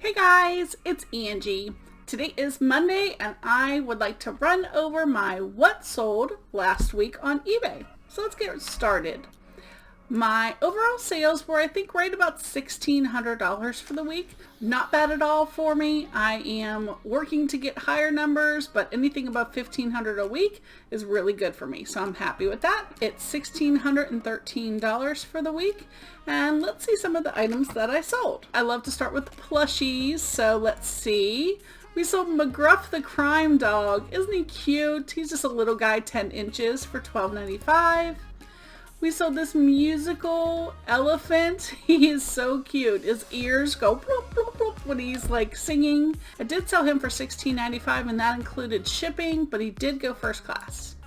Hey guys, it's Angie. Today is Monday and I would like to run over my what sold last week on eBay. So let's get started. My overall sales were I think right about $1,600 for the week. Not bad at all for me. I am working to get higher numbers, but anything above $1,500 a week is really good for me. So I'm happy with that. It's $1,613 for the week. And let's see some of the items that I sold. I love to start with the plushies. So let's see. We sold McGruff the Crime Dog. Isn't he cute? He's just a little guy, 10 inches for $12.95. We sold this musical elephant. He is so cute. His ears go bloop, bloop, bloop when he's like singing. I did sell him for $16.95 and that included shipping, but he did go first class.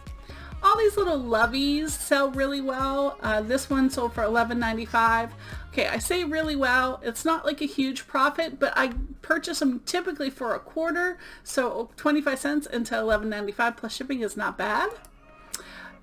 All these little loveys sell really well. This one sold for $11.95. Okay, I say really well. It's not like a huge profit, but I purchase them typically for a quarter. So 25 cents into $11.95 plus shipping is not bad.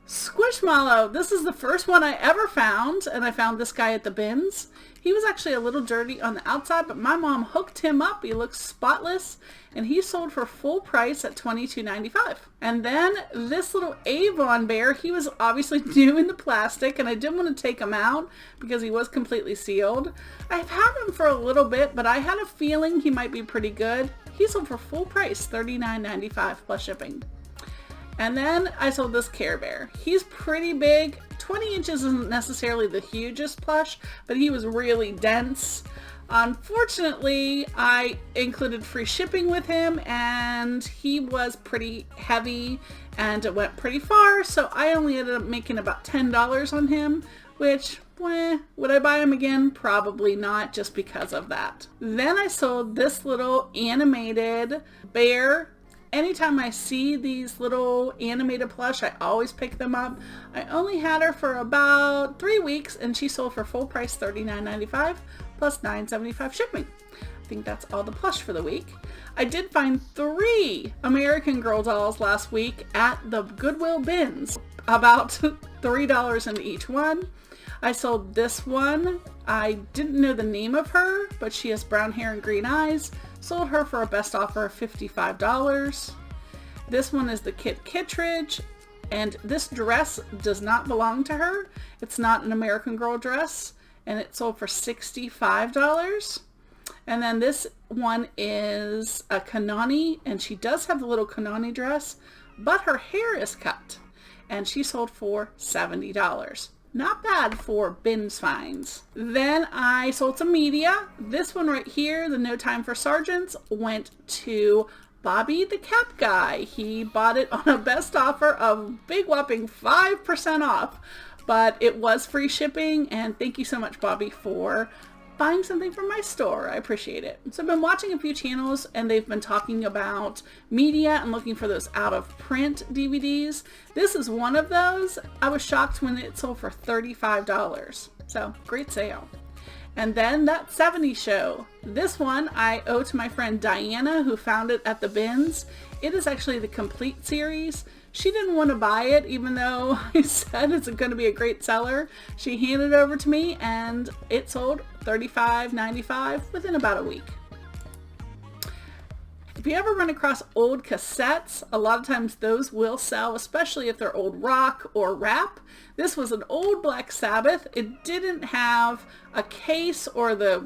Squishmallow. This is the first one I ever found, and I found this guy at the bins. He was actually a little dirty on the outside, but my mom hooked him up. He looks spotless, and he sold for full price at $22.95. And then this little Avon bear, he was obviously new in the plastic, and I didn't want to take him out because he was completely sealed. I've had him for a little bit, but I had a feeling he might be pretty good. He sold for full price, $39.95 plus shipping. And then I sold this Care Bear. He's pretty big. 20 inches isn't necessarily the hugest plush, but he was really dense. Unfortunately, I included free shipping with him and he was pretty heavy and it went pretty far, so I only ended up making about $10 on him, which, would I buy him again? Probably not, just because of that. Then I sold this little animated bear. Anytime I see these little animated plush, I always pick them up. I only had her for about 3 weeks and she sold for full price $39.95 plus $9.75 shipping. I think that's all the plush for the week. I did find 3 American Girl dolls last week at the Goodwill bins, about $3 in each one. I sold this one. I didn't know the name of her, but she has brown hair and green eyes. Sold her for a best offer of $55. This one is the Kit Kittredge, and this dress does not belong to her. It's not an American Girl dress, and it sold for $65. And then this one is a Kanani, and she does have the little Kanani dress, but her hair is cut, and she sold for $70. Not bad for bins finds. Then I sold some media. This one right here, the No Time for Sergeants, went to Bobby the Cap Guy. He bought it on a best offer of big whopping 5% off, but it was free shipping, and thank you so much, Bobby, for buying something from my store. I appreciate it. So I've been watching a few channels and they've been talking about media and looking for those out of print DVDs. This is one of those. I was shocked when it sold for $35. So great sale. And then that 70s show. This one I owe to my friend Diana, who found it at the bins. It is actually the complete series. She didn't want to buy it, even though I said it's going to be a great seller. She handed it over to me and it sold $35.95 within about a week. If you ever run across old cassettes, a lot of times those will sell, especially if they're old rock or rap. This was an old Black Sabbath. It didn't have a case or the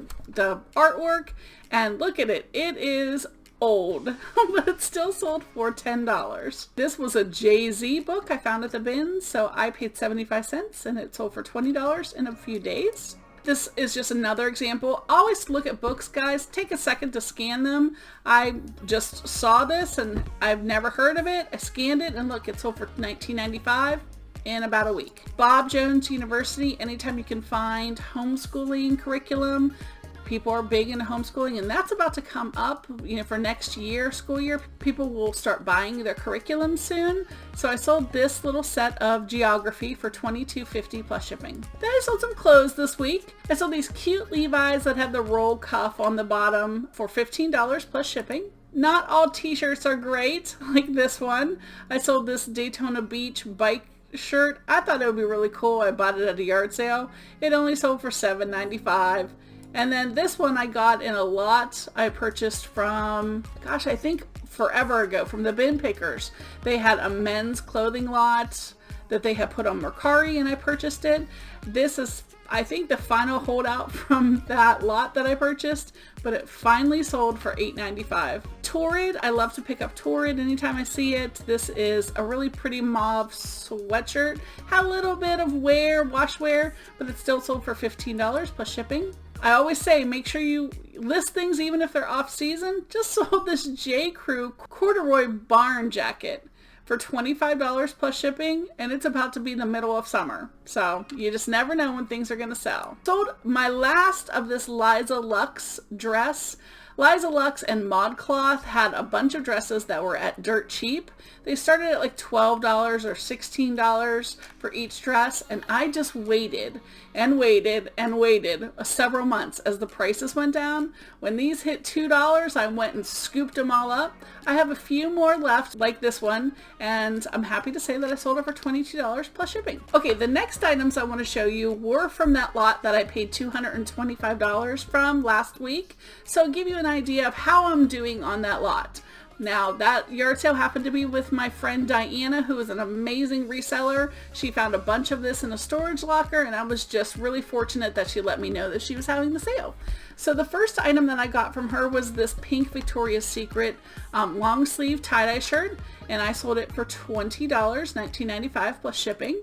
artwork, and look at it. It is old, but it still sold for $10. This was a Jay-Z book I found at the bins, so I paid 75 cents and it sold for $20 in a few days. This is just another example. Always look at books, guys. Take a second to scan them. I just saw this and I've never heard of it. I scanned it and look, it sold for $19.95 in about a week. Bob Jones University, anytime you can find homeschooling curriculum. People are big into homeschooling, and that's about to come up, for next year, school year. People will start buying their curriculum soon. So I sold this little set of geography for $22.50 plus shipping. Then I sold some clothes this week. I sold these cute Levi's that have the roll cuff on the bottom for $15 plus shipping. Not all t-shirts are great, like this one. I sold this Daytona Beach bike shirt. I thought it would be really cool. I bought it at a yard sale. It only sold for $7.95. And then this one I got in a lot. I purchased from, gosh, I think forever ago, from the Bin Pickers. They had a men's clothing lot that they had put on Mercari, and I purchased it. This is, I think, the final holdout from that lot that I purchased, but it finally sold for $8.95. Torrid, I love to pick up Torrid anytime I see it. This is a really pretty mauve sweatshirt. Had a little bit of wash wear, but it still sold for $15 plus shipping. I always say, make sure you list things even if they're off season. Just sold this J. Crew corduroy barn jacket for $25 plus shipping, and it's about to be the middle of summer. So you just never know when things are gonna sell. Sold my last of this Liza Luxe dress. Liza Luxe and ModCloth had a bunch of dresses that were at dirt cheap. They started at like $12 or $16 for each dress, and I just waited and waited and waited several months as the prices went down. When these hit $2, I went and scooped them all up. I have a few more left like this one, and I'm happy to say that I sold it for $22 plus shipping. Okay, the next items I want to show you were from that lot that I paid $225 from last week. So I'll give you an idea of how I'm doing on that lot. Now, that yard sale happened to be with my friend Diana, who is an amazing reseller. She found a bunch of this in a storage locker, and I was just really fortunate that she let me know that she was having the sale. So the first item that I got from her was this pink Victoria's Secret long sleeve tie-dye shirt, and I sold it for $20, $19.95 plus shipping.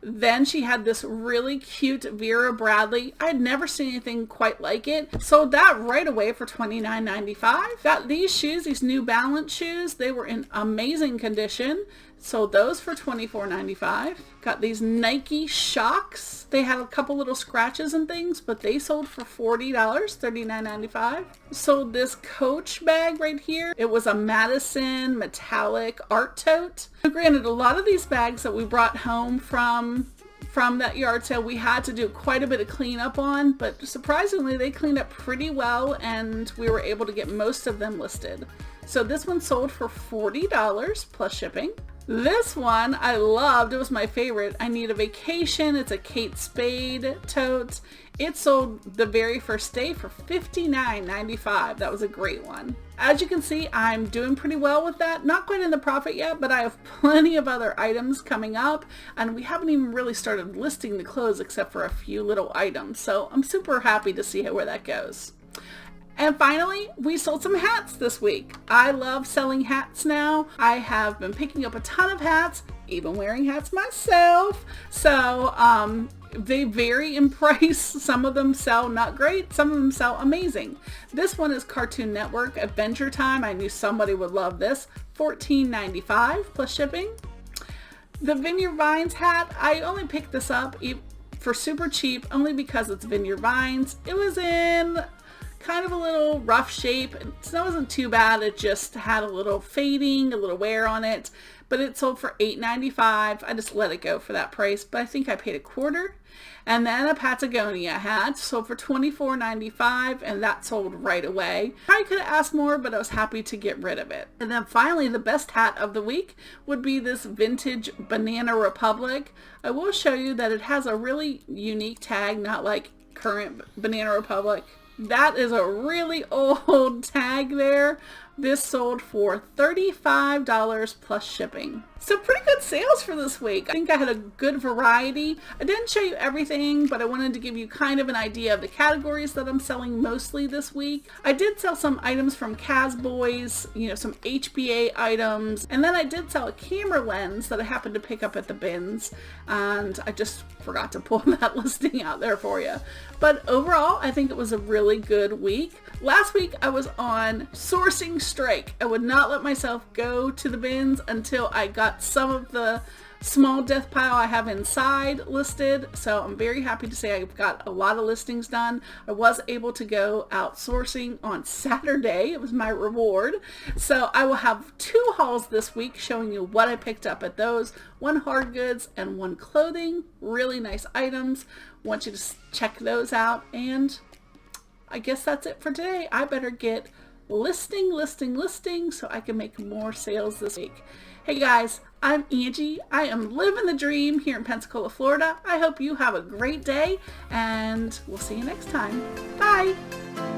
Then she had this really cute Vera Bradley. I had never seen anything quite like it. Sold that right away for $29.95. Got these shoes, these New Balance shoes. They were in amazing condition. Sold those for $24.95. Got these Nike Shocks. They had a couple little scratches and things, but they sold for $40, $39.95. Sold this Coach bag right here. It was a Madison metallic art tote. Now, granted, a lot of these bags that we brought home from that yard sale, we had to do quite a bit of cleanup on, but surprisingly, they cleaned up pretty well, and we were able to get most of them listed. So this one sold for $40 plus shipping. This one I loved. It was my favorite. I Need a Vacation. It's a Kate Spade tote. It sold the very first day for $59.95. That was a great one. As you can see, I'm doing pretty well with that. Not quite in the profit yet, but I have plenty of other items coming up, and we haven't even really started listing the clothes except for a few little items. So I'm super happy to see where that goes. And finally, we sold some hats this week. I love selling hats now. I have been picking up a ton of hats, even wearing hats myself. So they vary in price. Some of them sell not great. Some of them sell amazing. This one is Cartoon Network Adventure Time. I knew somebody would love this. $14.95 plus shipping. The Vineyard Vines hat, I only picked this up for super cheap only because it's Vineyard Vines. It was in kind of a little rough shape. It wasn't too bad. It just had a little fading, a little wear on it, but it sold for $8.95. I just let it go for that price, but I think I paid a quarter. And then a Patagonia hat sold for $24.95, and that sold right away. I could have asked more, but I was happy to get rid of it. And then finally, the best hat of the week would be this vintage Banana Republic. I will show you that it has a really unique tag, not like current Banana Republic. That is a really old tag there. This sold for $35 plus shipping. So pretty good sales for this week. I think I had a good variety. I didn't show you everything, but I wanted to give you kind of an idea of the categories that I'm selling mostly this week. I did sell some items from Casboys, some HBA items, and then I did sell a camera lens that I happened to pick up at the bins, and I just forgot to pull that listing out there for you. But overall, I think it was a really good week. Last week, I was on sourcing strike. I would not let myself go to the bins until I got some of the small death pile I have inside listed. So I'm very happy to say I've got a lot of listings done. I was able to go out sourcing on Saturday. It was my reward. So I will have 2 hauls this week showing you what I picked up at those. 1 hard goods and 1 clothing. Really nice items. Want you to check those out. And I guess that's it for today. I better get listing so I can make more sales this week. Hey guys, I'm Angie. I am living the dream here in Pensacola, Florida. I hope you have a great day, and we'll see you next time. Bye!